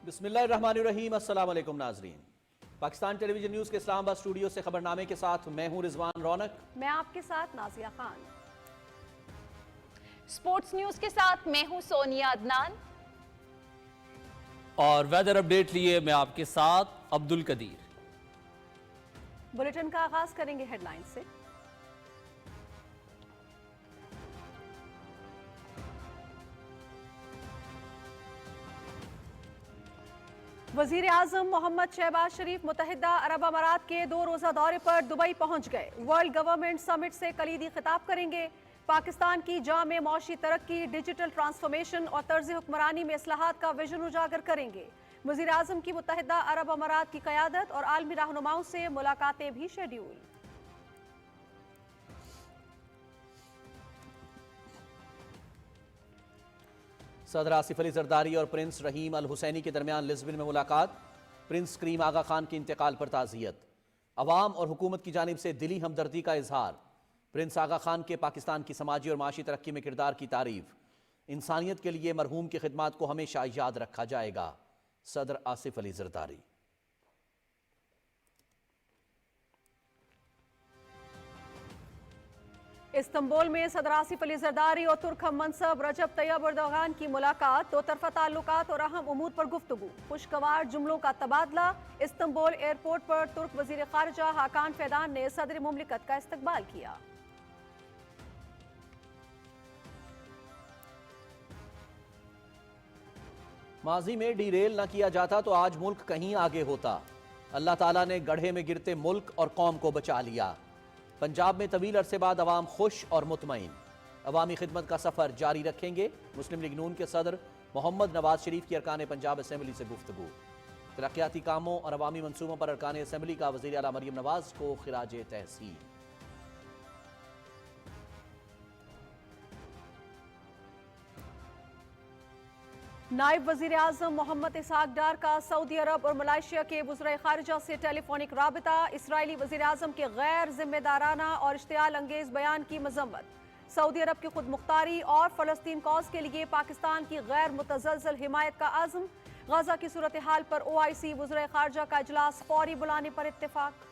بسم اللہ الرحمن الرحیم۔ السلام علیکم ناظرین، پاکستان ٹیلی ویژن نیوز کے اسلام آباد اسٹوڈیو سے خبرنامے کے ساتھ میں ہوں رضوان رونق۔ میں آپ کے ساتھ نازیہ خان۔ سپورٹس نیوز کے ساتھ میں ہوں سونیا عدنان۔ اور ویدر اپڈیٹ لیے میں آپ کے ساتھ عبد القدیر۔ بلیٹن کا آغاز کریں گے ہیڈ لائن سے۔ وزیر اعظم محمد شہباز شریف متحدہ عرب امارات کے 2 روزہ دورے پر دبئی پہنچ گئے۔ ورلڈ گورنمنٹ سمٹ سے کلیدی خطاب کریں گے۔ پاکستان کی جامع معاشی ترقی، ڈیجیٹل ٹرانسفارمیشن اور طرز حکمرانی میں اصلاحات کا ویژن اجاگر کریں گے۔ وزیر اعظم کی متحدہ عرب امارات کی قیادت اور عالمی رہنماؤں سے ملاقاتیں بھی شیڈیول۔ صدر آصف علی زرداری اور پرنس رحیم الحسینی کے درمیان لزبن میں ملاقات۔ پرنس کریم آغا خان کے انتقال پر تعزیت، عوام اور حکومت کی جانب سے دلی ہمدردی کا اظہار۔ پرنس آغا خان کے پاکستان کی سماجی اور معاشی ترقی میں کردار کی تعریف۔ انسانیت کے لیے مرحوم کی خدمات کو ہمیشہ یاد رکھا جائے گا، صدر آصف علی زرداری۔ استنبول میں صدر آصف علی زرداری اور ترک ہم منصب رجب طیب اردوغان کی ملاقات، دو طرفہ تعلقات اور اہم امور پر گفتگو، خوشگوار جملوں کا تبادلہ۔ استنبول ایئرپورٹ پر ترک وزیر خارجہ حاکان فیدان نے صدر مملکت کا استقبال کیا۔ ماضی میں ڈی ریل نہ کیا جاتا تو آج ملک کہیں آگے ہوتا۔ اللہ تعالیٰ نے گڑھے میں گرتے ملک اور قوم کو بچا لیا۔ پنجاب میں طویل عرصے بعد عوام خوش اور مطمئن۔ عوامی خدمت کا سفر جاری رکھیں گے۔ مسلم لیگ نون کے صدر محمد نواز شریف کی ارکان پنجاب اسمبلی سے گفتگو۔ ترقیاتی کاموں اور عوامی منصوبوں پر ارکان اسمبلی کا وزیر اعلیٰ مریم نواز کو خراج تحسین۔ نائب وزیر اعظم محمد اسحاق ڈار کا سعودی عرب اور ملائیشیا کے وزرائے خارجہ سے ٹیلی فونک رابطہ۔ اسرائیلی وزیر اعظم کے غیر ذمہ دارانہ اور اشتعال انگیز بیان کی مذمت۔ سعودی عرب کی خود مختاری اور فلسطین کاز کے لیے پاکستان کی غیر متزلزل حمایت کا عزم۔ غزہ کی صورتحال پر OIC وزرائے خارجہ کا اجلاس فوری بلانے پر اتفاق۔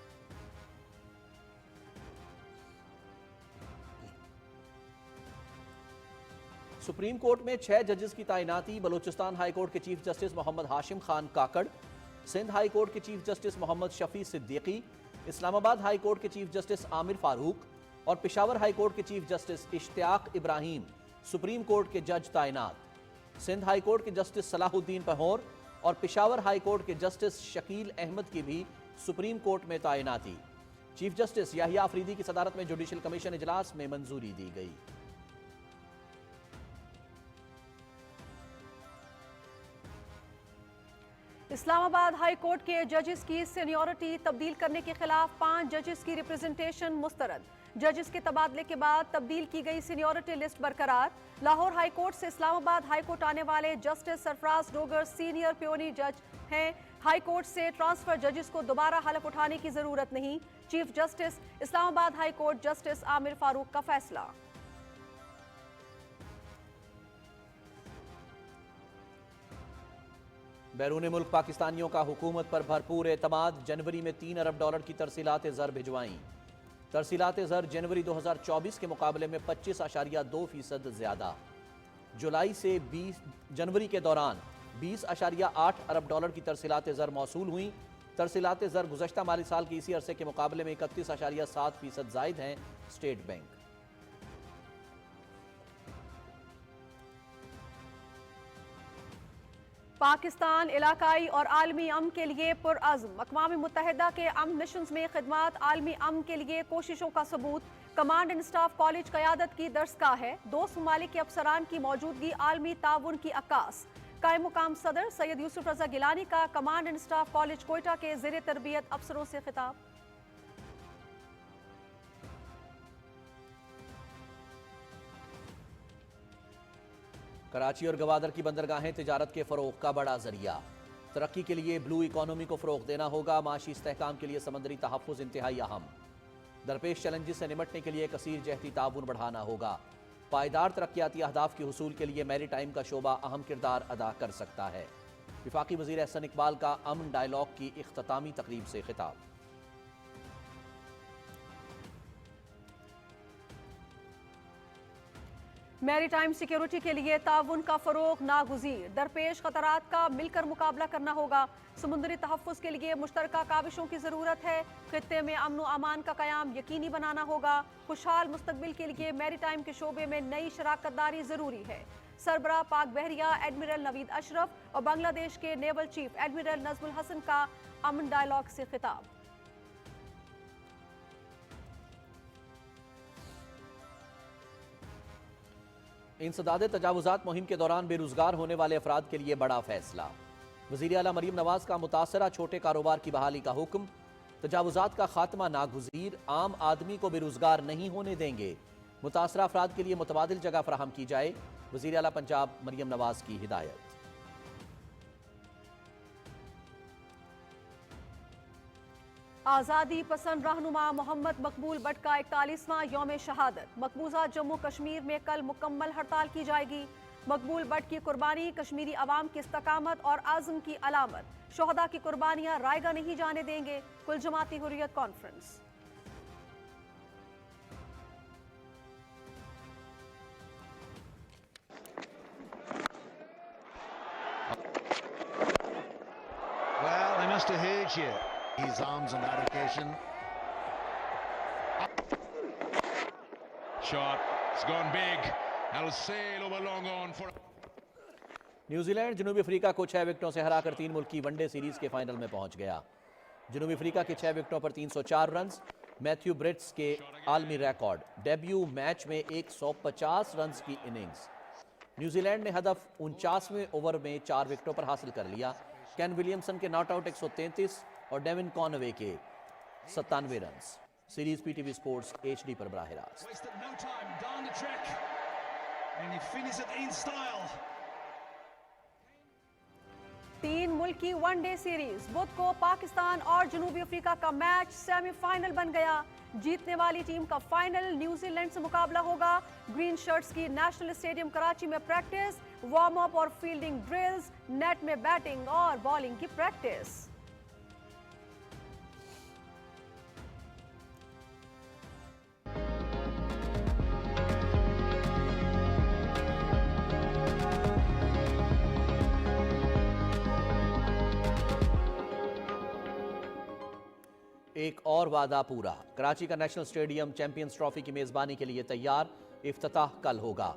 سپریم کورٹ میں 6 ججز کی تعیناتی۔ بلوچستان ہائی کورٹ کے چیف جسٹس محمد ہاشم خان کاکڑ، سندھ ہائی کورٹ کے چیف جسٹس محمد شفیع صدیقی، اسلام آباد ہائی کورٹ کے چیف جسٹس عامر فاروق اور پشاور ہائی کورٹ کے چیف جسٹس اشتیاق ابراہیم سپریم کورٹ کے جج تعینات۔ سندھ ہائی کورٹ کے جسٹس صلاح الدین پہور اور پشاور ہائی کورٹ کے جسٹس شکیل احمد کی بھی سپریم کورٹ میں تعیناتی۔ چیف جسٹس یحییٰ آفریدی کی صدارت میں جوڈیشل کمیشن اجلاس میں منظوری دی گئی۔ اسلام آباد ہائی کورٹ کے ججز کی سینیورٹی تبدیل کرنے کے خلاف 5 ججز کی ریپرزنٹیشن مسترد۔ ججز کے تبادلے کے بعد تبدیل کی گئی سینیورٹی لسٹ برقرار۔ لاہور ہائی کورٹ سے اسلام آباد ہائی کورٹ آنے والے جسٹس سرفراز ڈوگر سینئر پیونی جج ہیں۔ ہائی کورٹ سے ٹرانسفر ججز کو دوبارہ حلف اٹھانے کی ضرورت نہیں۔ چیف جسٹس اسلام آباد ہائی کورٹ جسٹس عامر فاروق کا فیصلہ۔ بیرون ملک پاکستانیوں کا حکومت پر بھرپور اعتماد۔ جنوری میں 3 ارب ڈالر کی ترسیلات زر بھجوائیں۔ ترسیلات زر جنوری 2024 کے مقابلے میں 25.2% زیادہ۔ جولائی سے جنوری کے دوران 20.8 ارب ڈالر کی ترسیلات زر موصول ہوئیں۔ ترسیلات زر گزشتہ مالی سال کے اسی عرصے کے مقابلے میں 31.7% زائد ہیں۔ State bank. پاکستان علاقائی اور عالمی امن کے لیے پرعزم۔ اقوام متحدہ کے امن مشنز میں خدمات عالمی امن کے لیے کوششوں کا ثبوت۔ کمانڈ اینڈ اسٹاف کالج قیادت کی درسگاہ ہے۔ 2 ممالک کے افسران کی موجودگی عالمی تعاون کی عکاس۔ قائم مقام صدر سید یوسف رضا گیلانی کا command and staff college Quetta کے زیر تربیت افسروں سے خطاب۔ کراچی اور گوادر کی بندرگاہیں تجارت کے فروغ کا بڑا ذریعہ۔ ترقی کے لیے بلو اکانومی کو فروغ دینا ہوگا۔ معاشی استحکام کے لیے سمندری تحفظ انتہائی اہم۔ درپیش چیلنجز سے نمٹنے کے لیے کثیر جہتی تعاون بڑھانا ہوگا۔ پائیدار ترقیاتی اہداف کے حصول کے لیے میری ٹائم کا شعبہ اہم کردار ادا کر سکتا ہے۔ وفاقی وزیر احسن اقبال کا امن ڈائیلاگ کی اختتامی تقریب سے خطاب۔ میری ٹائم سیکیورٹی کے لیے تعاون کا فروغ ناگزیر، درپیش خطرات کا مل کر مقابلہ کرنا ہوگا، سمندری تحفظ کے لیے مشترکہ کاوشوں کی ضرورت ہے، خطے میں امن و امان کا قیام یقینی بنانا ہوگا، خوشحال مستقبل کے لیے میری ٹائم کے شعبے میں نئی شراکت داری ضروری ہے۔ سربراہ پاک بحریہ ایڈمرل نوید اشرف اور بنگلہ دیش کے نیول چیف ایڈمرل نظم الحسن کا امن ڈائیلاگ سے خطاب۔ انسداد تجاوزات مہم کے دوران بے روزگار ہونے والے افراد کے لیے بڑا فیصلہ، وزیر اعلیٰ مریم نواز کا متاثرہ چھوٹے کاروبار کی بحالی کا حکم، تجاوزات کا خاتمہ ناگزیر، عام آدمی کو بے روزگار نہیں ہونے دیں گے، متاثرہ افراد کے لیے متبادل جگہ فراہم کی جائے، وزیر اعلیٰ پنجاب مریم نواز کی ہدایت۔ آزادی پسند رہنما محمد مقبول بٹ کا 41واں یوم شہادت، مقبوضہ جموں کشمیر میں کل مکمل ہڑتال کی جائے گی۔ مقبول بٹ کی قربانی کشمیری عوام کی استقامت اور عزم کی علامت، شہداء کی قربانیاں رائیگاں نہیں جانے دیں گے، کل جماعتی حریت conference. Well, they must have heard you. His arms on that occasion. Shot. It's gone big. That'll sail over long on for. New Zealand جنوبی افریقہ کو 6 وکٹوں سے ہرا کر 3 ملکی ون ڈے سیریز کے فائنل میں پہنچ گیا۔ جنوبی افریقہ کے 6 وکٹوں پر 304 رنز میتھیو برٹس کے عالمی ریکارڈ، ڈیبیو میچ میں 150 رنز کی اننگز۔ نیوزی لینڈ نے ہدف 49ویں اوور میں 4 وکٹوں پر حاصل کر لیا۔ کین ولیمسن کے ناٹ آؤٹ 133 اور ڈیون کانوے کے 97 runs. Series P T V sports HD پر براہ راست۔ تین ملکی ون ڈے سیریز، بدھ کو پاکستان اور جنوبی افریقہ کا میچ سیمی فائنل بن گیا۔ جیتنے والی ٹیم کا فائنل نیوزی لینڈ سے مقابلہ ہوگا۔ گرین شرٹس کی نیشنل اسٹیڈیم کراچی میں پریکٹس، وارم اپ اور فیلڈنگ ڈرلز، نیٹ میں بیٹنگ اور بالنگ کی پریکٹس۔ ایک اور وعدہ پورا، کراچی کا نیشنل اسٹیڈیم چیمپئنز ٹرافی کی میزبانی کے لیے تیار، افتتاح کل ہوگا۔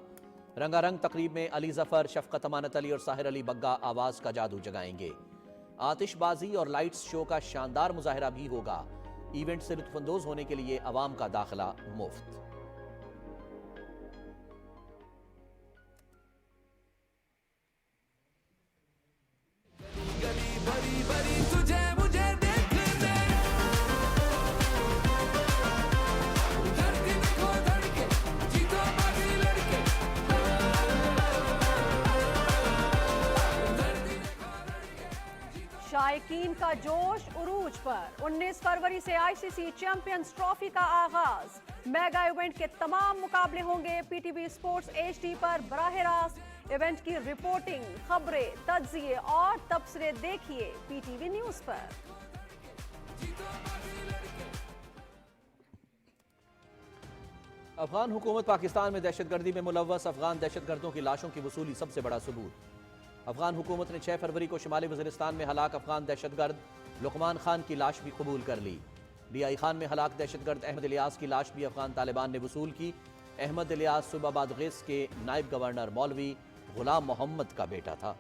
رنگا رنگ تقریب میں علی ظفر، شفقت امانت علی اور ساحر علی بگا آواز کا جادو جگائیں گے۔ آتش بازی اور لائٹس شو کا شاندار مظاہرہ بھی ہوگا۔ ایونٹ سے لطف اندوز ہونے کے لیے عوام کا داخلہ مفت۔ شائقین کا جوش عروج پر، 19 فروری سے ICC چیمپئنز ٹرافی کا آغاز۔ میگا ایونٹ کے تمام مقابلے ہوں گے P T V sports HD پر براہ راست۔ ایونٹ کی رپورٹنگ، خبریں، تجزیے اور تبصرے دیکھیے پی ٹی وی نیوز پر۔ افغان حکومت پاکستان میں دہشت گردی میں ملوث افغان دہشت گردوں کی لاشوں کی وصولی سب سے بڑا ثبوت۔ افغان حکومت نے 6 فروری کو شمالی وزیرستان میں ہلاک افغان دہشت گرد لقمان خان کی لاش بھی قبول کر لی۔ ڈی خان میں ہلاک دہشت گرد احمد الیاس کی لاش بھی افغان طالبان نے وصول کی۔ احمد الیاس صوبہ بادغیس کے نائب گورنر مولوی غلام محمد کا بیٹا تھا۔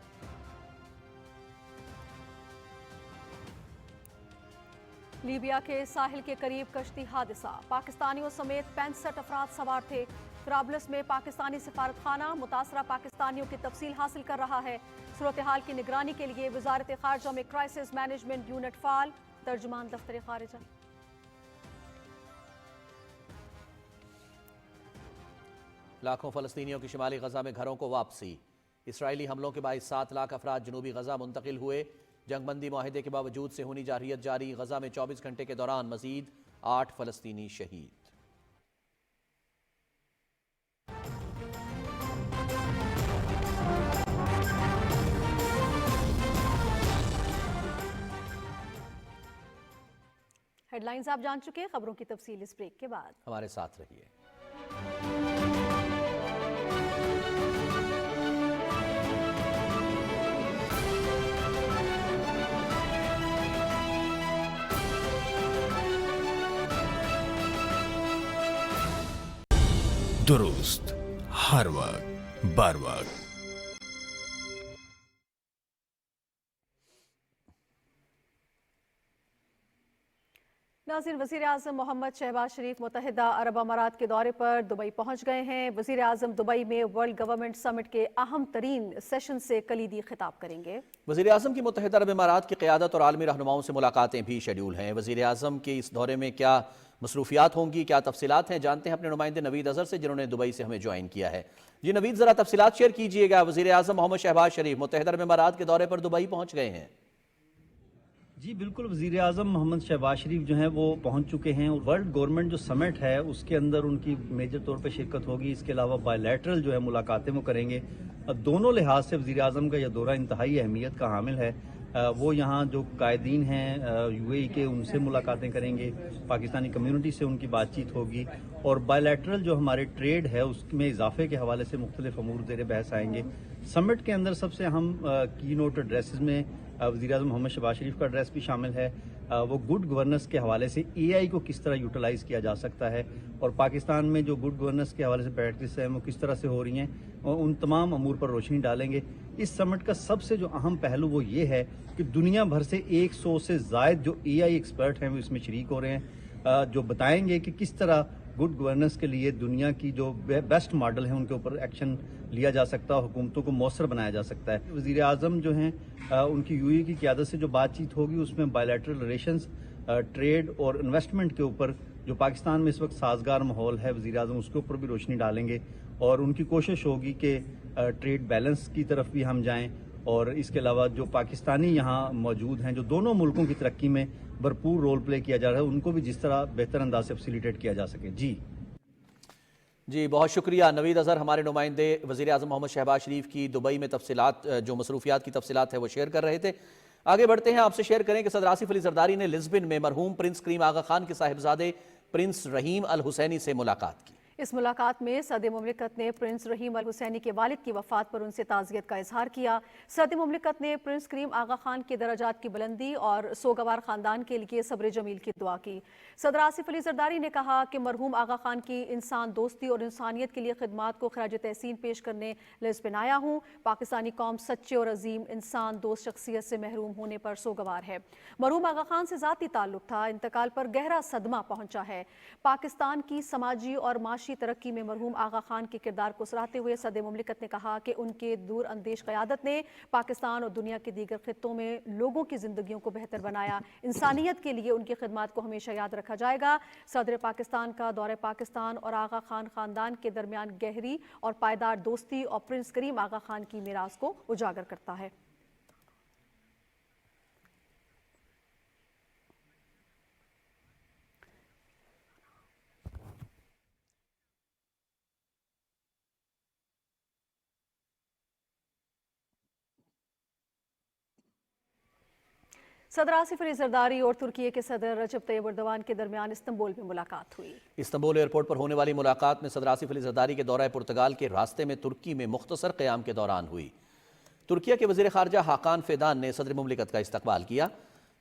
لیبیا کے ساحل کے قریب کشتی حادثہ، پاکستانیوں سمیت 65 افراد سوار تھے۔ طرابلس میں پاکستانی سفارت خانہ متاثرہ پاکستانیوں کی تفصیل حاصل کر رہا ہے۔ صورتحال کی نگرانی کے لیے وزارت خارجہ میں کرائسس مینجمنٹ یونٹ فعال، ترجمان دفتر خارجہ۔ لاکھوں فلسطینیوں کی شمالی غزہ میں گھروں کو واپسی۔ اسرائیلی حملوں کے باعث 7 لاکھ افراد جنوبی غزہ منتقل ہوئے۔ جنگ بندی معاہدے کے باوجود صہیونی جارحیت جاری، غزہ میں 24 گھنٹے کے دوران مزید 8 فلسطینی شہید۔ ہیڈ لائنز آپ جان چکے ہیں، خبروں کی تفصیل اس بریک کے بعد۔ ہمارے ساتھ رہیے۔ درست ہر وقت بر وقت۔ ناظرین، وزیر اعظم محمد شہباز شریف متحدہ عرب امارات کے دورے پر دبئی پہنچ گئے ہیں۔ وزیر اعظم دبئی میں ورلڈ گورنمنٹ سمٹ کے اہم ترین سیشن سے کلیدی خطاب کریں گے۔ وزیر اعظم کی متحدہ عرب امارات کی قیادت اور عالمی رہنماؤں سے ملاقاتیں بھی شیڈول ہیں۔ وزیر اعظم کے اس دورے میں کیا مصروفیات ہوں گی، کیا تفصیلات ہیں، جانتے ہیں اپنے نمائندے نوید اظہر سے، جنہوں نے دبئی سے ہمیں جوائن کیا ہے۔ جی نوید، ذرا تفصیلات شیئر کیجئے گا۔ وزیر اعظم محمد شہباز شریف متحدہ عرب امارات کے دورے پر دبئی پہنچ گئے ہیں۔ جی بالکل، وزیر اعظم محمد شہباز شریف جو ہیں وہ پہنچ چکے ہیں۔ ورلڈ گورنمنٹ جو سمٹ ہے اس کے اندر ان کی میجر طور پہ شرکت ہوگی۔ اس کے علاوہ بائی لیٹرل جو ہے ملاقاتیں وہ کریں گے۔ دونوں لحاظ سے وزیر اعظم کا یہ دورہ انتہائی اہمیت کا حامل ہے۔ وہ یہاں جو قائدین ہیں یو اے ای کے، ان سے ملاقاتیں کریں گے، پاکستانی کمیونٹی سے ان کی بات چیت ہوگی، اور بائی لیٹرل جو ہمارے ٹریڈ ہے اس میں اضافے کے حوالے سے مختلف امور زیر بحث آئیں گے۔ سمٹ کے اندر سب سے اہم کی نوٹ ایڈریسز میں وزیر اعظم محمد شہباز شریف کا ایڈریس بھی شامل ہے۔ وہ گڈ گورننس کے حوالے سے اے آئی کو کس طرح یوٹیلائز کیا جا سکتا ہے، اور پاکستان میں جو گڈ گورننس کے حوالے سے پریکٹس ہیں وہ کس طرح سے ہو رہی ہیں، اور ان تمام امور پر روشنی ڈالیں گے۔ اس سمٹ کا سب سے جو اہم پہلو وہ یہ ہے کہ دنیا بھر سے 100 سے زائد جو اے آئی ایکسپرٹ ہیں وہ اس میں شریک ہو رہے ہیں، جو بتائیں گے کہ کس طرح گڈ گورننس کے لیے دنیا کی جو بیسٹ ماڈل ہیں ان کے اوپر ایکشن لیا جا سکتا ہے، حکومتوں کو مؤثر بنایا جا سکتا ہے۔ وزیر اعظم جو ہیں ان کی یو اے ای کی قیادت سے جو بات چیت ہوگی اس میں بائی لیٹرل ریلیشنز، ٹریڈ اور انویسٹمنٹ کے اوپر جو پاکستان میں اس وقت سازگار ماحول ہے، وزیر اعظم اس کے اوپر بھی روشنی ڈالیں گے، اور ان کی کوشش ہوگی کہ ٹریڈ بیلنس کی طرف بھی ہم جائیں، اور اس کے علاوہ جو پاکستانی یہاں موجود ہیں جو دونوں ملکوں کی ترقی میں بھرپور رول پلے کیا جا رہا ہے، ان کو بھی جس طرح بہتر انداز سے فیسیلیٹیٹ کیا جا سکے۔ جی بہت شکریہ نوید اظہر، ہمارے نمائندے وزیر اعظم محمد شہباز شریف کی دبئی میں تفصیلات، جو مصروفیات کی تفصیلات ہے وہ شیئر کر رہے تھے۔ آگے بڑھتے ہیں، آپ سے شیئر کریں کہ صدر آصف علی زرداری نے لزبن میں مرحوم پرنس کریم آغا خان کے صاحبزادے پرنس رحیم الحسینی سے ملاقات کی۔ اس ملاقات میں صدر مملکت نے پرنس رحیم الحسینی کے والد کی وفات پر ان سے تعزیت کا اظہار کیا۔ صدر مملکت نے پرنس کریم آغا خان کے درجات کی بلندی اور سوگوار خاندان کے لیے صبر جمیل کی دعا کی۔ صدر آصف علی زرداری نے کہا کہ مرحوم آغا خان کی انسان دوستی اور انسانیت کے لیے خدمات کو خراج تحسین پیش کرنے لزبن آیا ہوں۔ پاکستانی قوم سچے اور عظیم انسان دوست شخصیت سے محروم ہونے پر سوگوار ہے۔ مرحوم آغا خان سے ذاتی تعلق تھا، انتقال پر گہرا صدمہ پہنچا ہے۔ پاکستان کی سماجی اور معاشی ترقی میں مرحوم آغا خان کے کردار کو سراہتے ہوئے صدر مملکت نے کہا کہ ان کے دور اندیش قیادت نے پاکستان اور دنیا کے دیگر خطوں میں لوگوں کی زندگیوں کو بہتر بنایا۔ انسانیت کے لیے ان کی خدمات کو ہمیشہ یاد رکھا جائے گا۔ صدر پاکستان کا دورہ پاکستان اور آغا خان خاندان کے درمیان گہری اور پائیدار دوستی اور پرنس کریم آغا خان کی میراث کو اجاگر کرتا ہے۔ صدر آصف علی زرداری اور ترکی کے صدر رجب طیب ایردوان کے درمیان استنبول میں ملاقات ہوئی۔ استنبول ایئرپورٹ پر ہونے والی ملاقات میں صدر آصف علی زرداری کے دورہ پرتگال کے راستے میں ترکی میں مختصر قیام کے دوران ہوئی۔ ترکیہ کے وزیر خارجہ حاکان فیدان نے صدر مملکت کا استقبال کیا۔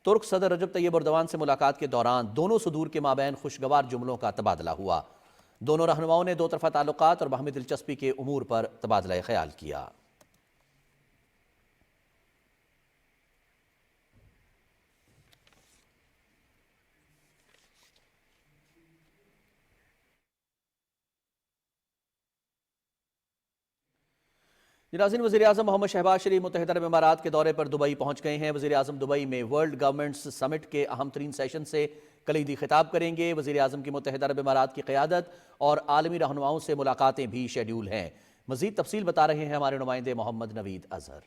ترک صدر رجب طیب ایردوان سے ملاقات کے دوران دونوں صدور کے مابین خوشگوار جملوں کا تبادلہ ہوا۔ دونوں رہنماؤں نے دو طرفہ تعلقات اور باہمی دلچسپی کے امور پر تبادلہ خیال کیا۔ ناظرین، وزیر اعظم محمد شہباز شریف متحدہ عرب امارات کے دورے پر دبئی پہنچ گئے ہیں۔ وزیر اعظم دبئی میں ورلڈ گورنمنٹس سمٹ کے اہم ترین سیشن سے کلیدی خطاب کریں گے۔ وزیر اعظم کی متحدہ عرب امارات کی قیادت اور عالمی رہنماؤں سے ملاقاتیں بھی شیڈول ہیں۔ مزید تفصیل بتا رہے ہیں ہمارے نمائندے محمد نوید اظہر۔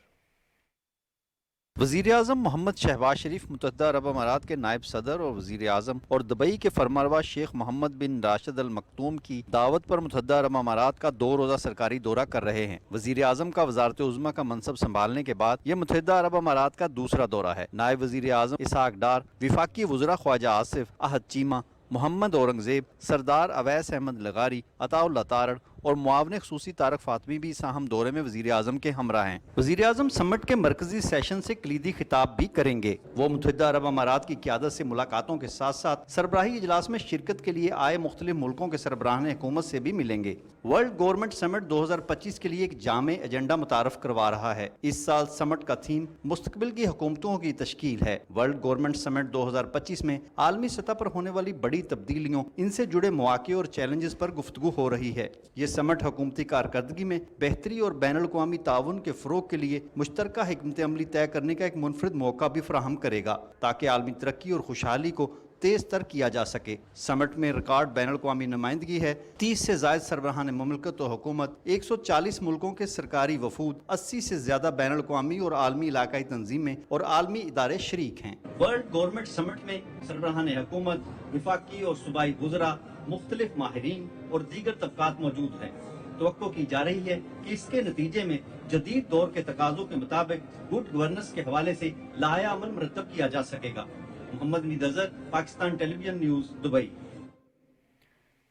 وزیر اعظم محمد شہباز شریف متحدہ عرب امارات کے نائب صدر اور وزیر اعظم اور دبئی کے فرمانروا شیخ محمد بن راشد ال مکتوم کی دعوت پر متحدہ عرب امارات کا 2 روزہ سرکاری دورہ کر رہے ہیں۔ وزیر اعظم کا وزارت عظمیٰ کا منصب سنبھالنے کے بعد یہ متحدہ عرب امارات کا دوسرا دورہ ہے۔ نائب وزیر اعظم اسحاق ڈار، وفاقی وزراء خواجہ آصف، احد چیمہ، محمد اورنگزیب، سردار اویس احمد لغاری، عطا اللہ تارڑ اور معاون خصوصی طارق فاطمی بھی اس اہم دورے میں وزیر اعظم کے ہمراہ ہیں۔ وزیر اعظم سمٹ کے مرکزی سیشن سے کلیدی خطاب بھی کریں گے۔ وہ متحدہ عرب امارات کی قیادت سے ملاقاتوں کے ساتھ ساتھ سربراہی اجلاس میں شرکت کے لیے آئے مختلف ملکوں کے سربراہان حکومت سے بھی ملیں گے۔ ورلڈ گورنمنٹ سمٹ 2025 کے لیے ایک جامع ایجنڈا متعارف کروا رہا ہے۔ اس سال سمٹ کا تھیم مستقبل کی حکومتوں کی تشکیل ہے۔ ورلڈ گورنمنٹ سمٹ 2025 میں عالمی سطح پر ہونے والی بڑی تبدیلیوں، ان سے جڑے مواقع اور چیلنجز پر گفتگو ہو رہی ہے۔ یہ سمٹ حکومتی کارکردگی میں بہتری اور بین الاقوامی تعاون کے فروغ کے لیے مشترکہ حکمت عملی طے کرنے کا ایک منفرد موقع بھی فراہم کرے گا تاکہ عالمی ترقی اور خوشحالی کو تیز تر کیا جا سکے۔ سمٹ میں ریکارڈ بین الاقوامی نمائندگی ہے۔ 30 سے زائد سربراہان مملکت و حکومت، 140 ملکوں کے سرکاری وفود، 80 سے زیادہ بین الاقوامی اور عالمی علاقائی تنظیمیں اور عالمی ادارے شریک ہیں۔ ورلڈ گورنمنٹ سمٹ میں سربراہان حکومت، وفاقی اور صوبائی وزراء، مختلف ماہرین اور دیگر طبقات موجود ہیں۔ توقع کی جا رہی ہے کہ اس کے نتیجے میں جدید دور کے تقاضوں کے مطابق گڈ گورننس کے حوالے سے لائحہ عمل مرتب کیا جا سکے گا۔ محمد نید Azhar, Pakistan television news, Dubai.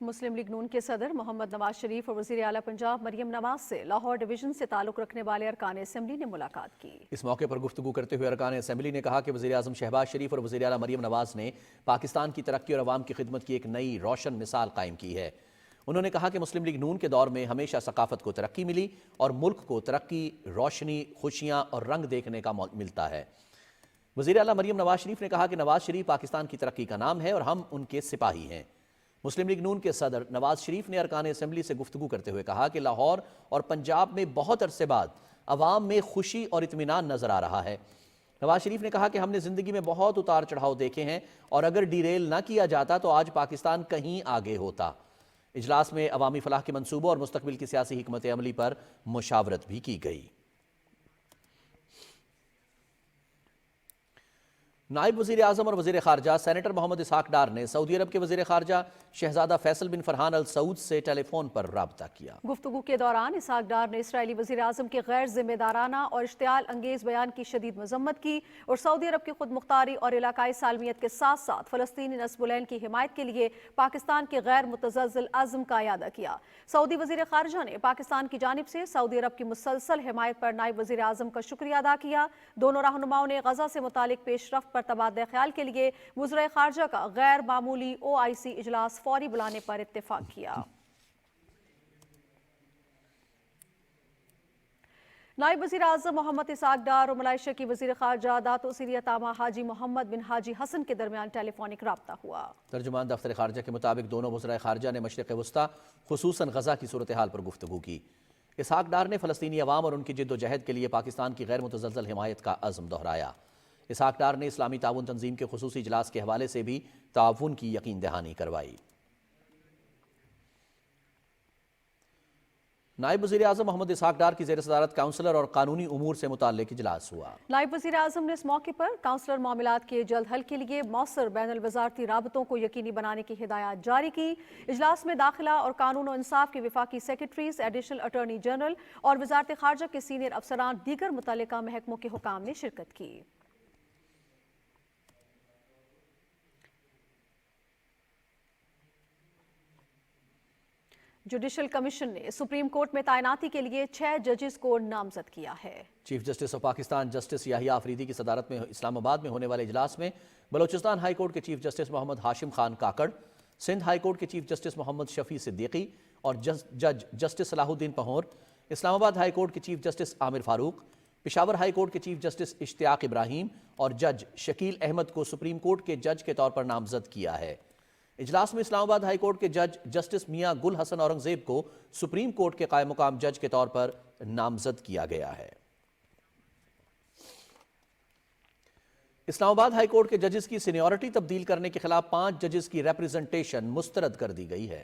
مسلم لیگ نون کے صدر محمد نواز شریف اور وزیر اعلیٰ پنجاب مریم نواز سے لاہور ڈویژن سے تعلق رکھنے والے ارکان اسمبلی نے ملاقات کی۔ اس موقع پر گفتگو کرتے ہوئے ارکان اسمبلی نے کہا کہ وزیر اعظم شہباز شریف اور وزیر اعلیٰ مریم نواز نے پاکستان کی ترقی اور عوام کی خدمت کی ایک نئی روشن مثال قائم کی ہے۔ انہوں نے کہا کہ مسلم لیگ نون کے دور میں ہمیشہ ثقافت کو ترقی ملی اور ملک کو ترقی، روشنی، خوشیاں اور رنگ دیکھنے کا ملتا ہے۔ وزیر اعلیٰ مریم نواز شریف نے کہا کہ نواز شریف پاکستان کی ترقی کا نام ہے اور ہم ان کے سپاہی ہیں۔ مسلم لیگ نون کے صدر نواز شریف نے ارکان اسمبلی سے گفتگو کرتے ہوئے کہا کہ لاہور اور پنجاب میں بہت عرصے بعد عوام میں خوشی اور اطمینان نظر آ رہا ہے۔ نواز شریف نے کہا کہ ہم نے زندگی میں بہت اتار چڑھاؤ دیکھے ہیں اور اگر ڈیریل نہ کیا جاتا تو آج پاکستان کہیں آگے ہوتا۔ اجلاس میں عوامی فلاح کے منصوبوں اور مستقبل کی سیاسی حکمت عملی پر مشاورت بھی کی گئی۔ نائب وزیر اعظم اور وزیر خارجہ سینیٹر محمد اسحاق ڈار نے سعودی عرب کے وزیر خارجہ شہزادہ فیصل بن فرحان ال سعود سے ٹیلی فون پر رابطہ کیا۔ گفتگو کے دوران اسحاق ڈار نے اسرائیلی وزیر اعظم کے غیر ذمہ دارانہ اور اشتعال انگیز بیان کی شدید مذمت کی اور سعودی عرب کی خود مختاری اور علاقائی سالمیت کے ساتھ ساتھ فلسطینی نصب العین کی حمایت کے لیے پاکستان کے غیر متزلزل عزم کا اعادہ کیا۔ سعودی وزیر خارجہ نے پاکستان کی جانب سے سعودی عرب کی مسلسل حمایت پر نائب وزیر اعظم کا شکریہ ادا کیا۔ دونوں رہنماؤں نے غزہ سے متعلق پیش رفت پر تبادلہ خیال کے لیے وزرائے خارجہ کا غیر معمولی OIC اجلاس فوری بلانے پر اتفاق کیا۔ نائب وزیر اعظم محمد اسحاق ڈار اور ملائیشیا کی وزیر خارجہ داتو سری عطامہ حاجی محمد بن حاجی حسن کے درمیان ٹیلی فونک رابطہ ہوا۔ ترجمان دفتر خارجہ کے مطابق دونوں وزرائے خارجہ نے مشرق وسطیٰ خصوصاً غزہ کی صورتحال پر گفتگو کی۔ اسحاق ڈار نے فلسطینی عوام اور ان کی جد و جہد کے لیے پاکستان کی غیر متزلزل حمایت کا عزم دہرایا۔ اسحاق ڈار نے اسلامی تعاون تنظیم کے خصوصی اجلاس کے حوالے سے بھی تعاون کی یقین دہانی کروائی۔ نائب وزیر اعظم محمد اسحاق ڈار کی زیر صدارت کاؤنسلر اور قانونی امور سے متعلق اجلاس ہوا۔ نائب وزیر اعظم نے اس موقع پر کاؤنسلر معاملات کے جلد حل کے لیے مؤثر بین الوزارتی رابطوں کو یقینی بنانے کی ہدایات جاری کی۔ اجلاس میں داخلہ اور قانون و انصاف کے وفاقی سیکرٹریز، ایڈیشنل اٹارنی جنرل اور وزارت خارجہ کے سینئر افسران، دیگر متعلقہ محکموں کے حکام نے شرکت کی۔ جوڈیشل کمیشن نے سپریم کورٹ میں تعیناتی کے لیے 6 ججز کو نامزد کیا ہے۔ Chief justice of Pakistan justice Yahya Afridi کی صدارت میں اسلام آباد میں ہونے والے اجلاس میں بلوچستان ہائی کورٹ کے چیف جسٹس محمد ہاشم خان کاکڑ، سندھ ہائی کورٹ کے چیف جسٹس محمد شفیع صدیقی اور جج جسٹس صلاح الدین پہور، اسلام آباد ہائی کورٹ کے چیف جسٹس عامر فاروق، پشاور ہائی کورٹ کے چیف جسٹس اشتیاق ابراہیم اور جج شکیل احمد کو سپریم کورٹ کے جج کے طور پر نامزد کیا ہے۔ اجلاس میں اسلام آباد ہائی کورٹ کے جج جسٹس میاں گل حسن اورنگزیب کو سپریم کورٹ کے قائم مقام جج کے طور پر نامزد کیا گیا ہے۔ اسلام آباد ہائی کورٹ کے ججز کی سینیورٹی تبدیل کرنے کے خلاف 5 ججز کی ریپریزنٹیشن مسترد کر دی گئی ہے۔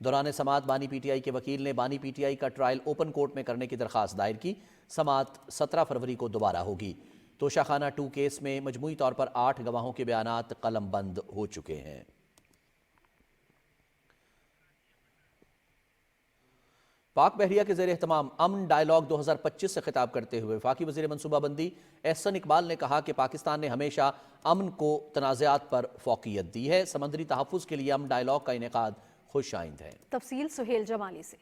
دوران سماعت بانی پی ٹی آئی کے وکیل نے بانی پی ٹی آئی کا ٹرائل اوپن کورٹ میں کرنے کی درخواست دائر کی۔ سماعت 17 فروری کو دوبارہ ہوگی۔ توشہ خانہ 2 کیس میں مجموعی طور پر 8 گواہوں کے بیانات قلم بند ہو چکے ہیں۔ پاک بحریہ کے زیر اہتمام امن ڈائیلاگ 2025 سے خطاب کرتے ہوئے وفاقی وزیر منصوبہ بندی احسن اقبال نے کہا کہ پاکستان نے ہمیشہ امن کو تنازعات پر فوقیت دی ہے۔ سمندری تحفظ کے لیے امن ڈائیلاگ کا انعقاد خوش آئند ہے۔ تفصیل سہیل جمالی سے۔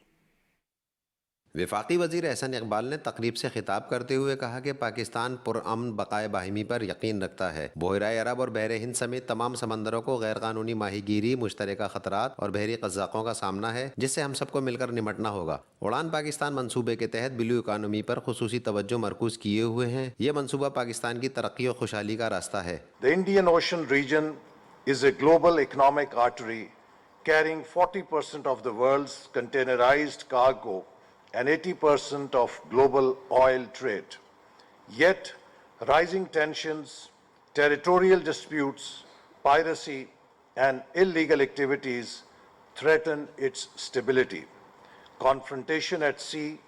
وفاقی وزیر احسن اقبال نے تقریب سے خطاب کرتے ہوئے کہا کہ پاکستان پرامن بقائے باہمی پر یقین رکھتا ہے۔ بحیرہ عرب اور بحر ہند سمیت تمام سمندروں کو غیر قانونی ماہی گیری، مشترکہ خطرات اور بحری قزاقوں کا سامنا ہے جس سے ہم سب کو مل کر نمٹنا ہوگا۔ اڑان پاکستان منصوبے کے تحت بلو اکانومی پر خصوصی توجہ مرکوز کیے ہوئے ہیں۔ یہ منصوبہ پاکستان کی ترقی و خوشحالی کا راستہ ہے۔ The Indian Ocean region is a global economic artery carrying 40% of the world's containerized cargo and 80% of global oil trade. Yet, rising tensions, territorial disputes, piracy, and illegal activities threaten its stability. Confrontation at sea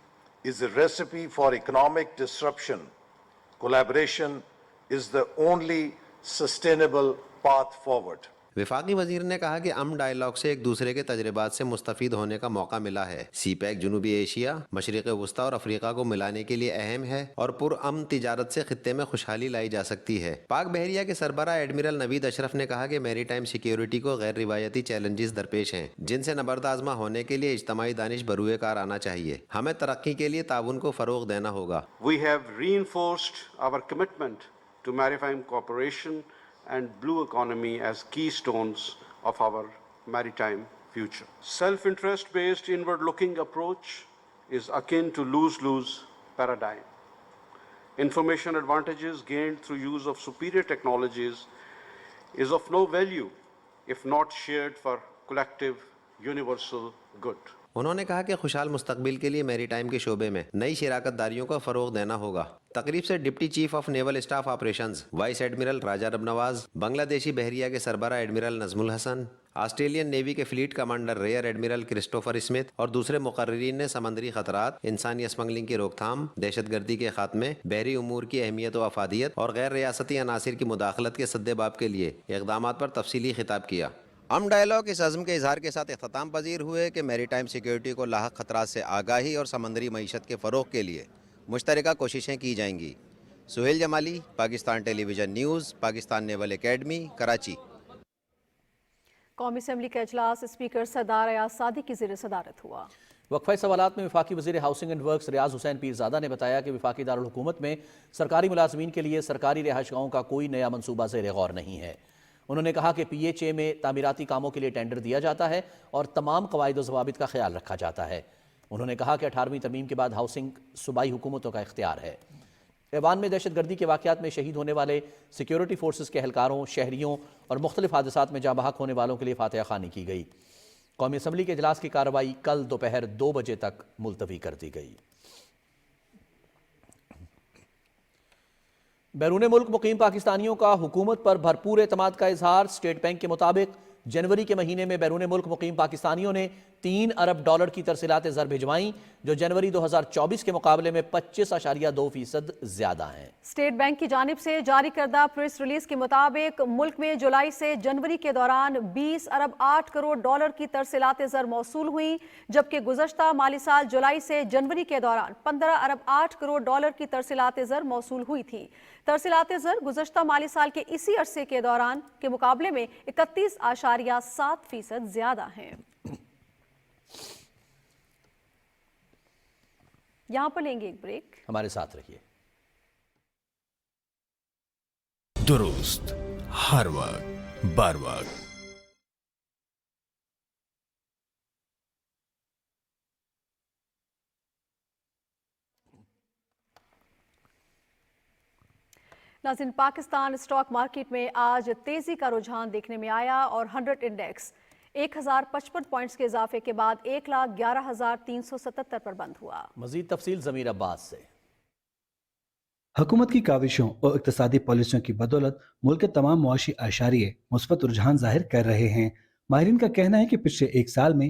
is a recipe for economic disruption. Collaboration is the only sustainable path forward. وفاقی وزیر نے کہا کہ امن dialogue سے ایک دوسرے کے تجربات سے مستفید ہونے کا موقع ملا ہے۔ سی پیک جنوبی ایشیا، مشرق وسطیٰ اور افریقہ کو ملانے کے لیے اہم ہے اور پرامن تجارت سے خطے میں خوشحالی لائی جا سکتی ہے۔ پاک بحریہ کے سربراہ ایڈمرل نوید اشرف نے کہا کہ میری ٹائم سیکیورٹی کو غیر روایتی چیلنجز درپیش ہیں جن سے نبرد آزما ہونے کے لیے اجتماعی دانش بروئے کار آنا چاہیے۔ ہمیں ترقی کے لیے تعاون کو فروغ دینا ہوگا۔ We have reinforced our commitment to maritime cooperation and blue economy as keystones of our maritime future. Self-interest based inward-looking approach is akin to lose-lose paradigm. Information advantages gained through use of superior technologies is of no value if not shared for collective universal good. انہوں نے کہا کہ خوشحال مستقبل کے لیے میری time کے شعبے میں نئی شراکت داریوں کو فروغ دینا ہوگا۔ تقریب سے deputy chief of naval staff operations vice admiral Raja Rab Nawaz, Bangladeshi بحریہ کے سربراہ admiral Nazmul Hasan, Australian navy کے fleet commander rear admiral Christopher Smith اور دوسرے مقررین نے سمندری خطرات، انسانی اسمگلنگ کی روک تھام، دہشت گردی کے خاتمے، بحری امور کی اہمیت و افادیت اور غیر ریاستی عناصر کی مداخلت کے سدباب کے لیے اقدامات پر تفصیلی خطاب کیا۔ امن ڈائیلاگ اس عزم کے اظہار کے ساتھ اختتام پذیر ہوئے کہ میری ٹائم سیکیورٹی کو لاحق خطرات سے آگاہی اور سمندری معیشت کے فروغ کے لیے مشترکہ کوششیں کی جائیں گی۔ Sohail Jamali, Pakistan television news, Pakistan naval academy, Karachi. قومی اسمبلی کا اجلاس اسپیکر سردار ایاز صادق کی زیر صدارت ہوا۔ وقفہ سوالات میں وفاقی وزیر ہاؤسنگ اینڈ ورکس ریاض حسین پیرزادہ نے بتایا کہ وفاقی دارالحکومت میں سرکاری ملازمین کے لیے سرکاری رہائش گاہوں کا کوئی نیا منصوبہ زیر غور نہیں ہے۔ انہوں نے کہا کہ پی ایچ اے میں تعمیراتی کاموں کے لیے ٹینڈر دیا جاتا ہے اور تمام قواعد و ضوابط کا خیال رکھا جاتا ہے۔ انہوں نے کہا کہ 18ویں ترمیم کے بعد ہاؤسنگ صوبائی حکومتوں کا اختیار ہے۔ ایوان میں دہشت گردی کے واقعات میں شہید ہونے والے سیکیورٹی فورسز کے اہلکاروں، شہریوں اور مختلف حادثات میں جاں بحق ہونے والوں کے لیے فاتحہ خوانی کی گئی۔ قومی اسمبلی کے اجلاس کی کارروائی کل دوپہر 2 بجے تک ملتوی کر دی گئی۔ بیرون ملک مقیم پاکستانیوں کا حکومت پر بھرپور اعتماد کا اظہار۔ اسٹیٹ بینک کے مطابق جنوری کے مہینے میں بیرون ملک مقیم پاکستانیوں نے 3 ارب ڈالر کی ترسیلات زر بھجوائیں جو جنوری 2024 کے مقابلے میں 25.2% زیادہ ہیں۔ اسٹیٹ بینک کی جانب سے جاری کردہ پریس ریلیز کے مطابق ملک میں جولائی سے جنوری کے دوران 20 ارب 8 کروڑ ڈالر کی ترسیلات زر موصول ہوئیں، جبکہ گزشتہ مالی سال جولائی سے جنوری کے دوران 15 ارب 8 کروڑ ڈالر کی ترسیلات زر موصول ہوئی تھی۔ ترسیلات زر گزشتہ مالی سال کے اسی عرصے کے دوران کے مقابلے میں 31.7% زیادہ ہیں۔ یہاں پر لیں گے ایک بریک، ہمارے ساتھ رہیے۔ درست ہر وقت بر وقت۔ ناظرین، پاکستان اسٹاک مارکیٹ میں آج تیزی کا رجحان دیکھنے میں آیا اور 100 انڈیکس 1055 پوائنٹس کے اضافے کے بعد 1,11,377 پر بند ہوا۔ مزید تفصیل ضمیر عباس سے۔ حکومت کی کاوشوں اور اقتصادی پالیسیوں کی بدولت ملک کے تمام معاشی اشاریے مثبت رجحان ظاہر کر رہے ہیں۔ ماہرین کا کہنا ہے کہ پچھلے 1 سال میں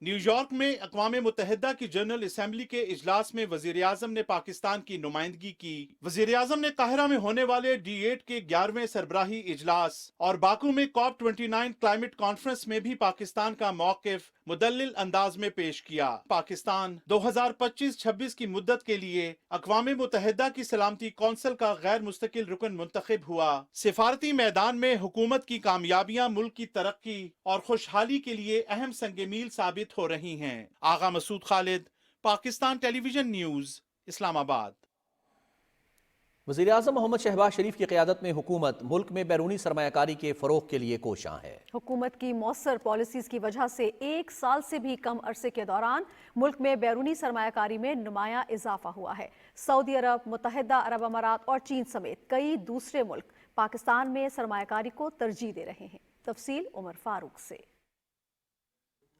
نیو یارک میں اقوام متحدہ کی جنرل اسمبلی کے اجلاس میں وزیر اعظم نے پاکستان کی نمائندگی کی۔ وزیر اعظم نے قاہرہ میں ہونے والے D8 کے 11ویں سربراہی اجلاس اور باکو میں COP29 کلائمیٹ کانفرنس میں بھی پاکستان کا موقف مدلل انداز میں پیش کیا۔ پاکستان 2025-26 کی مدت کے لیے اقوام متحدہ کی سلامتی کونسل کا غیر مستقل رکن منتخب ہوا۔ سفارتی میدان میں حکومت کی کامیابیاں ملک کی ترقی اور خوشحالی کے لیے اہم سنگ میل ثابت ہو رہی ہیں۔ آغا مسعود خالد، پاکستان ٹیلی ویژن نیوز، اسلام آباد۔ وزیر اعظم محمد شہباز شریف کی قیادت میں حکومت ملک میں بیرونی سرمایہ کاری کے فروغ کے لیے کوشاں ہے۔ حکومت کی مؤثر پالیسیز کی وجہ سے 1 سال سے بھی کم عرصے کے دوران ملک میں بیرونی سرمایہ کاری میں نمایاں اضافہ ہوا ہے۔ سعودی عرب، متحدہ عرب امارات اور چین سمیت کئی دوسرے ملک پاکستان میں سرمایہ کاری کو ترجیح دے رہے ہیں۔ تفصیل عمر فاروق سے۔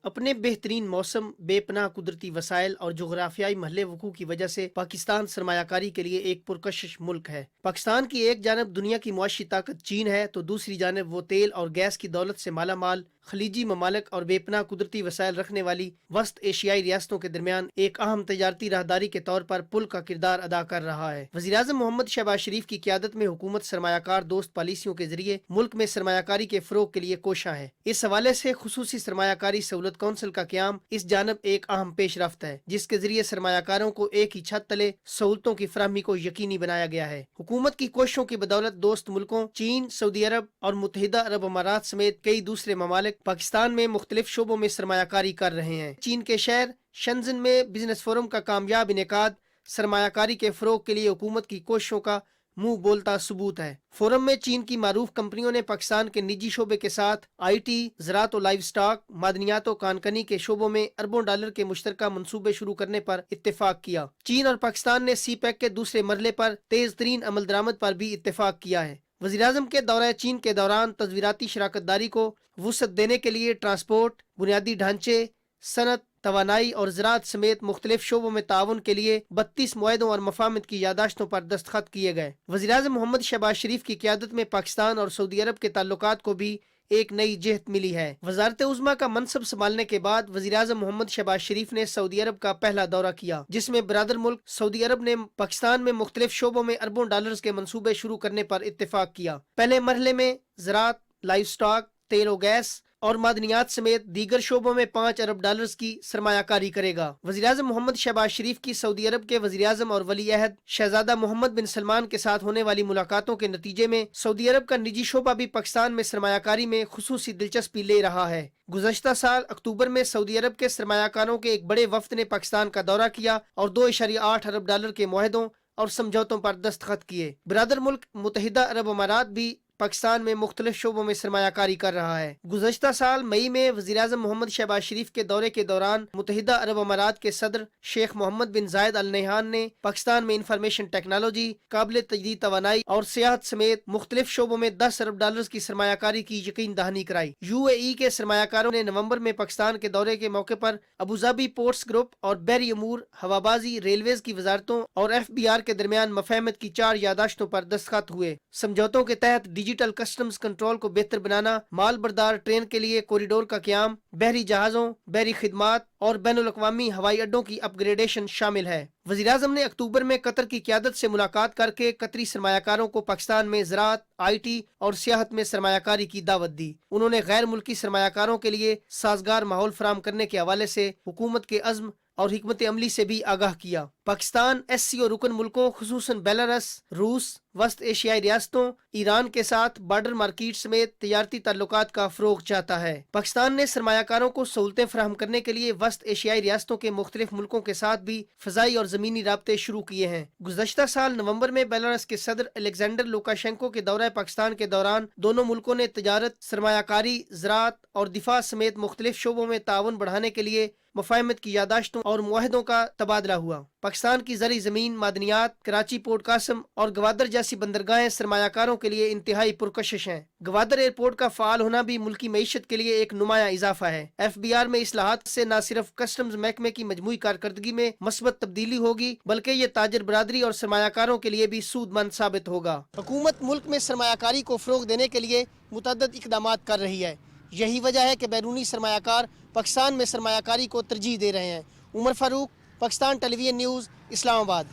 اپنے بہترین موسم، بے پناہ قدرتی وسائل اور جغرافیائی محل وقوع کی وجہ سے پاکستان سرمایہ کاری کے لیے ایک پرکشش ملک ہے۔ پاکستان کی ایک جانب دنیا کی معاشی طاقت چین ہے تو دوسری جانب وہ تیل اور گیس کی دولت سے مالا مال خلیجی ممالک اور بے پناہ قدرتی وسائل رکھنے والی وسط ایشیائی ریاستوں کے درمیان ایک اہم تجارتی راہداری کے طور پر پل کا کردار ادا کر رہا ہے۔ وزیر اعظم محمد شہباز شریف کی قیادت میں حکومت سرمایہ کار دوست پالیسیوں کے ذریعے ملک میں سرمایہ کاری کے فروغ کے لیے کوشاں ہے۔ اس حوالے سے خصوصی سرمایہ کاری سہولت کونسل کا قیام اس جانب ایک اہم پیش رفت ہے، جس کے ذریعے سرمایہ کاروں کو ایک ہی چھت تلے سہولتوں کی فراہمی کو یقینی بنایا گیا ہے۔ حکومت کی کوششوں کی بدولت دوست ملکوں چین، سعودی عرب اور متحدہ عرب امارات سمیت کئی دوسرے ممالک پاکستان میں مختلف شعبوں میں سرمایہ کاری کر رہے ہیں۔ چین کے شہر شنزن میں بزنس فورم کا کامیاب انعقاد سرمایہ کاری کے فروغ کے لیے حکومت کی کوششوں کا منہ بولتا ثبوت ہے۔ فورم میں چین کی معروف کمپنیوں نے پاکستان کے نجی شعبے کے ساتھ IT، زراعت و لائیو سٹاک، معدنیات و کانکنی کے شعبوں میں اربوں ڈالر کے مشترکہ منصوبے شروع کرنے پر اتفاق کیا۔ چین اور پاکستان نے CPEC کے دوسرے مرحلے پر تیز ترین عمل درآمد پر بھی اتفاق کیا ہے۔ وزیراعظم کے دورہ چین کے دوران تصویراتی شراکت داری کو وسعت دینے کے لیے ٹرانسپورٹ، بنیادی ڈھانچے، صنعت، توانائی اور زراعت سمیت مختلف شعبوں میں تعاون کے لیے 32 معاہدوں اور مفاہمت کی یادداشتوں پر دستخط کیے گئے۔ وزیراعظم محمد شہباز شریف کی قیادت میں پاکستان اور سعودی عرب کے تعلقات کو بھی ایک نئی جہت ملی ہے۔ وزارت عظمیٰ کا منصب سنبھالنے کے بعد وزیراعظم محمد شہباز شریف نے سعودی عرب کا پہلا دورہ کیا، جس میں برادر ملک سعودی عرب نے پاکستان میں مختلف شعبوں میں اربوں ڈالرز کے منصوبے شروع کرنے پر اتفاق کیا۔ پہلے مرحلے میں زراعت، لائیو سٹاک، تیل و گیس اور معدنیات سمیت دیگر شعبوں میں 5 ارب ڈالرز کی سرمایہ کاری کرے گا۔ وزیراعظم محمد شہباز شریف کی سعودی عرب کے وزیر اعظم اور ولی عہد شہزادہ محمد بن سلمان کے ساتھ ہونے والی ملاقاتوں کے نتیجے میں سعودی عرب کا نجی شعبہ بھی پاکستان میں سرمایہ کاری میں خصوصی دلچسپی لے رہا ہے۔ گزشتہ سال اکتوبر میں سعودی عرب کے سرمایہ کاروں کے ایک بڑے وفد نے پاکستان کا دورہ کیا اور 2.8 ارب ڈالر کے معاہدوں اور سمجھوتوں پر دستخط کیے۔ برادر ملک متحدہ عرب امارات بھی پاکستان میں مختلف شعبوں میں سرمایہ کاری کر رہا ہے۔ گزشتہ سال مئی میں وزیر اعظم محمد شہباز شریف کے دورے کے دوران متحدہ عرب امارات کے صدر شیخ محمد بن زائد ال نہیان نے پاکستان میں انفارمیشن ٹیکنالوجی، قابل تجدید توانائی اور سیاحت سمیت مختلف شعبوں میں 10 ارب ڈالرز کی سرمایہ کاری کی یقین دہانی کرائی۔ UAE کے سرمایہ کاروں نے نومبر میں پاکستان کے دورے کے موقع پر ابوظہبی پورٹس گروپ اور بحری امور، ہوابازی، ریلویز کی وزارتوں اور FBR کے درمیان مفاہمت کی 4 یادداشتوں پر دستخط ہوئے۔ سمجھوتوں کے تحت ڈیجیٹل کسٹمز کنٹرول کو بہتر بنانا، مال بردار ٹرین کے لیے کوریڈور کا قیام، بحری جہازوں، بحری خدمات اور بین الاقوامی ہوائی اڈوں کی اپ گریڈیشن شامل ہے۔ وزیراعظم نے اکتوبر میں قطر کی قیادت سے ملاقات کر کے قطری سرمایہ کاروں کو پاکستان میں زراعت، IT اور سیاحت میں سرمایہ کاری کی دعوت دی۔ انہوں نے غیر ملکی سرمایہ کاروں کے لیے سازگار ماحول فراہم کرنے کے حوالے سے حکومت کے عزم اور حکمت عملی سے بھی آگاہ کیا۔ پاکستان SCO رکن ملکوں خصوصاً بیلاروس، روس، وسط ایشیائی ریاستوں، ایران کے ساتھ بارڈر مارکیٹ سمیت تجارتی تعلقات کا فروغ چاہتا ہے۔ پاکستان نے سرمایہ کاروں کو سہولتیں فراہم کرنے کے لیے وسط ایشیائی ریاستوں کے مختلف ملکوں کے ساتھ بھی فضائی اور زمینی رابطے شروع کیے ہیں۔ گزشتہ سال نومبر میں بیلاروس کے صدر الیگزینڈر لوکاشینکو کے دورہ پاکستان کے دوران دونوں ملکوں نے تجارت، سرمایہ کاری، زراعت اور دفاع سمیت مختلف شعبوں میں تعاون بڑھانے کے لیے مفاہمت کی یادداشتوں اور معاہدوں کا تبادلہ ہوا۔ پاکستان کی زرعی زمین، معدنیات، کراچی پورٹ قاسم اور گوادر جیسی بندرگاہیں سرمایہ کاروں کے لیے انتہائی پرکشش ہیں۔ گوادر ایئرپورٹ کا فعال ہونا بھی ملکی معیشت کے لیے ایک نمایاں اضافہ ہے۔ FBR میں اصلاحات سے نہ صرف کسٹمز محکمے کی مجموعی کارکردگی میں مثبت تبدیلی ہوگی بلکہ یہ تاجر برادری اور سرمایہ کاروں کے لیے بھی سود مند ثابت ہوگا۔ حکومت ملک میں سرمایہ کاری کو فروغ دینے کے لیے متعدد اقدامات کر رہی ہے۔ یہی وجہ ہے کہ بیرونی سرمایہ کار پاکستان میں سرمایہ کاری کو ترجیح دے رہے ہیں۔ عمر فاروق، پاکستان ٹیلی ویژن نیوز، اسلام آباد۔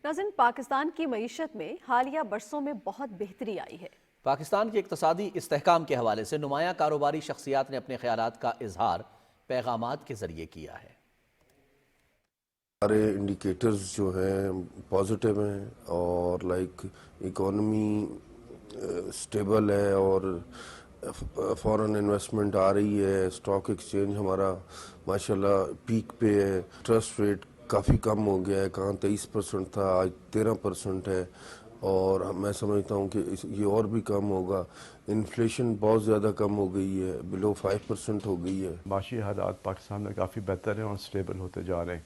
ناظرین، پاکستان کی معیشت میں حالیہ برسوں میں بہت بہتری آئی ہے۔ پاکستان کے اقتصادی استحکام کے حوالے سے نمایاں کاروباری شخصیات نے اپنے خیالات کا اظہار پیغامات کے ذریعے کیا ہے۔ سارے انڈیکیٹرز جو ہیں پازیٹیو ہیں اور اکانومی سٹیبل ہے اور فورن انویسٹمنٹ آ رہی ہے، اسٹاک ایکسچینج ہمارا ماشاءاللہ پیک پہ ہے، انٹرسٹ ریٹ کافی کم ہو گیا ہے، کہاں 23% تھا آج 13% ہے، اور میں سمجھتا ہوں کہ یہ اور بھی کم ہوگا۔ انفلیشن بہت زیادہ کم ہو گئی ہے، بلو 5% ہو گئی ہے۔ معاشی حالات پاکستان میں کافی بہتر ہیں اور سٹیبل ہوتے جا رہے ہیں،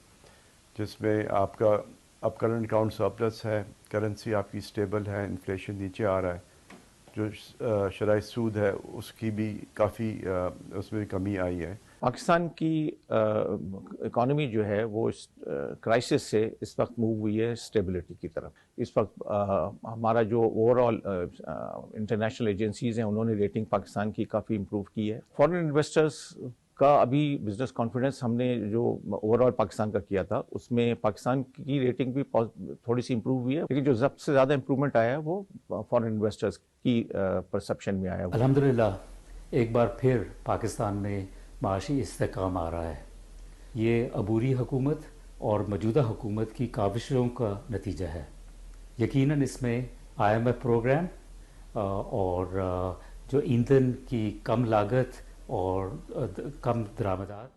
جس میں آپ کا اب کرنٹ اکاؤنٹ سرپلس ہے، کرنسی آپ کی سٹیبل ہے، انفلیشن نیچے آ رہا ہے، جو شرائع سود ہے اس کی بھی کافی اس میں بھی کمی آئی ہے۔ پاکستان کی اکانومی جو ہے وہ اس کرائسس سے اس وقت موو ہوئی ہے اسٹیبلٹی کی طرف۔ اس وقت ہمارا جو اوور آل انٹرنیشنل ایجنسیز ہیں انہوں نے ریٹنگ پاکستان کی کافی امپروو کی ہے۔ فارن انویسٹرز کا ابھی بزنس کانفیڈنس ہم نے جو اوور آل پاکستان کا کیا تھا اس میں پاکستان کی ریٹنگ بھی تھوڑی سی امپروو ہوئی ہے، لیکن جو سب سے زیادہ امپروومنٹ آیا ہے وہ فارن انویسٹرز کی پرسپشن میں آیا ہے۔ الحمدللہ ایک بار پھر پاکستان میں معاشی استحکام آ رہا ہے۔ یہ عبوری حکومت اور موجودہ حکومت کی کاوشوں کا نتیجہ ہے۔ یقیناً اس میں IMF پروگرام اور جو ایندھن کی کم لاگت اور کم درآمدات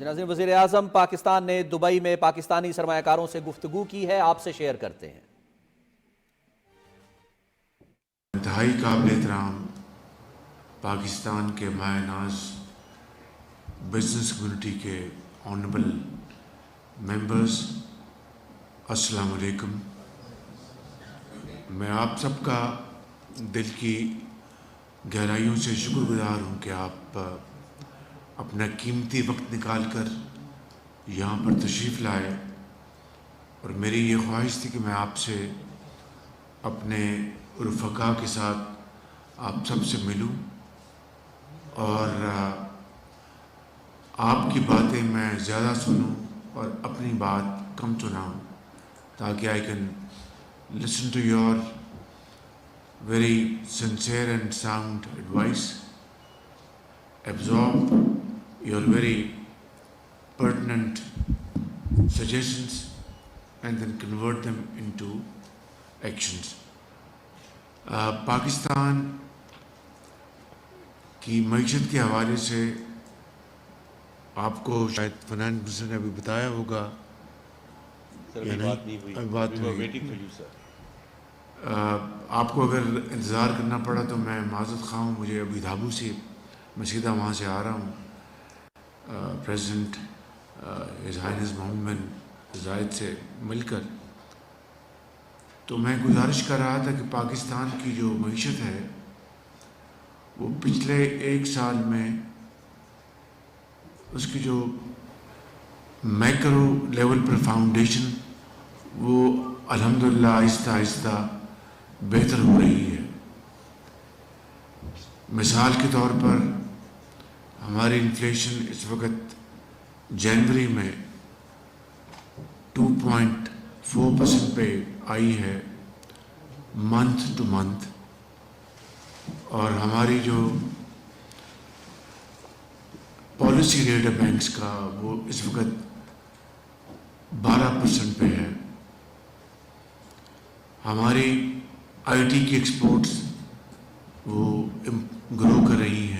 ناظرین، وزیر اعظم پاکستان نے دبئی میں پاکستانی سرمایہ کاروں سے گفتگو کی ہے، آپ سے شیئر کرتے ہیں۔ انتہائی قابل احترام پاکستان کے مایہ ناز بزنس کمیونٹی کے آنریبل ممبرز، السلام علیکم۔ میں آپ سب کا دل کی گہرائیوں سے شکر گزار ہوں کہ آپ اپنا قیمتی وقت نکال کر یہاں پر تشریف لائے، اور میری یہ خواہش تھی کہ میں آپ سے اپنے رفقا کے ساتھ آپ سب سے ملوں اور آپ کی باتیں میں زیادہ سنوں اور اپنی بات کم سناؤں، تاکہ I can listen to your very sincere and sound advice, absorb your very pertinent suggestions and then convert them into actions. Pakistan کی معیشت کے حوالے سے آپ کو شاید فنانس منسٹر نے ابھی بتایا ہوگا، آپ کو اگر انتظار کرنا پڑا تو میں معذرت خواہ ہوں، مجھے ابھی دھابو سے میں سیدھا وہاں سے آ رہا ہوں۔ پریزیڈنٹ ہز ہائنس محمد بن زائد سے مل کر، تو میں گزارش کر رہا تھا کہ پاکستان کی جو معیشت ہے وہ پچھلے 1 سال میں اس کی جو میکرو لیول پر فاؤنڈیشن وہ الحمدللہ آہستہ آہستہ بہتر ہو رہی ہے۔ مثال کے طور پر ہماری انفلیشن اس وقت جنوری میں 2.4% پہ آئی ہے منتھ ٹو منتھ، اور ہماری جو پالیسی ریٹ ہے بینکس کا وہ اس وقت 12% پہ ہے۔ ہماری آئی ٹی کی ایکسپورٹس وہ گرو کر رہی ہیں۔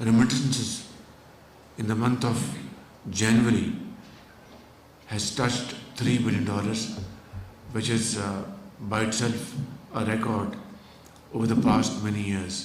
remittances in the month of January has touched $3 billion, which is by itself a record over the past many years.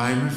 IMF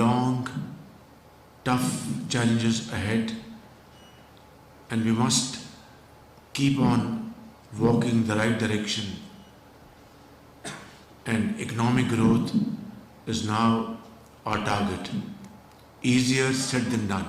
long, tough challenges ahead, and we must keep on walking the right direction. And economic growth is now our target. Easier said than done.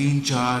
3-4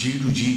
G2G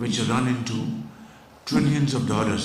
which run into trillions of dollars,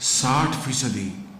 60%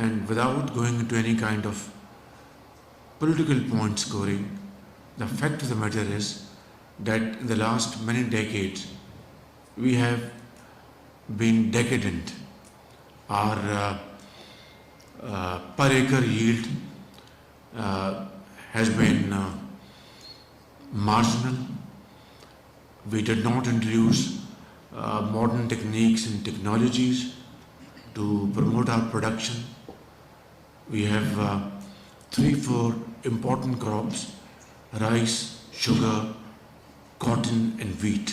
and without going into any kind of political point scoring, the fact of the matter is that in the last many decades we have been decadent. Our per acre yield has been marginal. We did not introduce modern techniques and technologies to promote our production. We have 3-4 important crops: rice, sugar, cotton and wheat.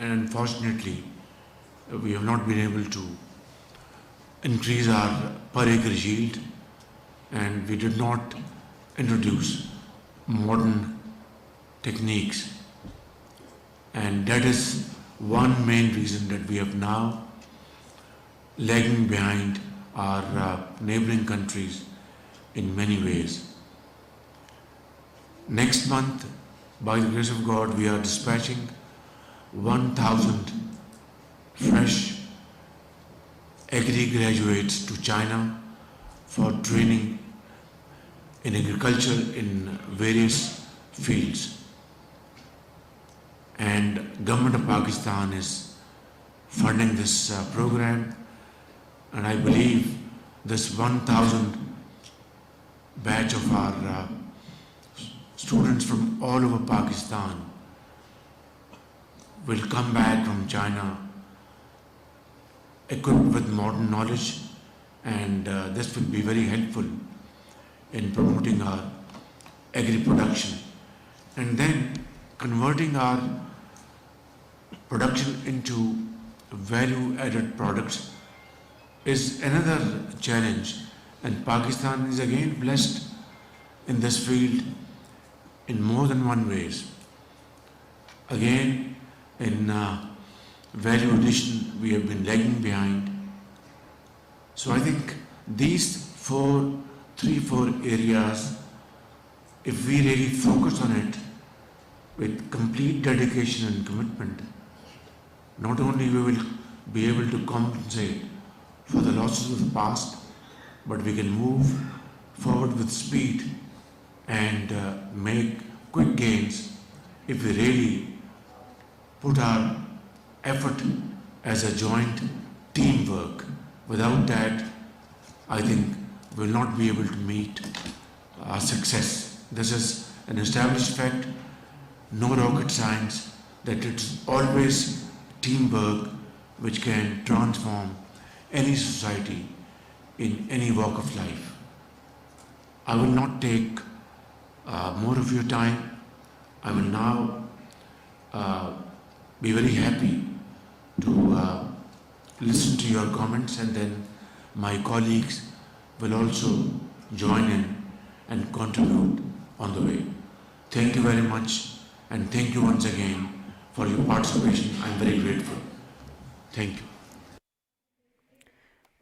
and unfortunately we have not been able to increase our per acre yield, and we did not introduce modern techniques, and that is one main reason that we have now lagging behind our neighboring countries in many ways. Next month, by the grace of God, we are dispatching 1,000 fresh agri graduates to China for training in agriculture in various fields. And Government of Pakistan is funding this program, and I believe this 1,000 batch of our students from all over Pakistan will come back from China equipped with modern knowledge, and this will be very helpful in promoting our agri-production and then converting our production into value-added products is another challenge, and Pakistan is again blessed in this field in more than one ways. Again, in value addition, we have been lagging behind. So I think these three, four areas, if we really focus on it with complete dedication and commitment, not only we will be able to compensate for the losses of the past, but we can move forward with speed and make quick gains if we really put our effort as a joint teamwork. Without that, I think we'll not be able to meet our success. This is an established fact, no rocket science, that it's always teamwork which can transform any society in any walk of life. I will not take more of your time. I will now be very happy to listen to your comments, and then my colleagues will also join in and contribute on the way. Thank you very much, and thank you once again for your participation. I am very grateful. Thank you.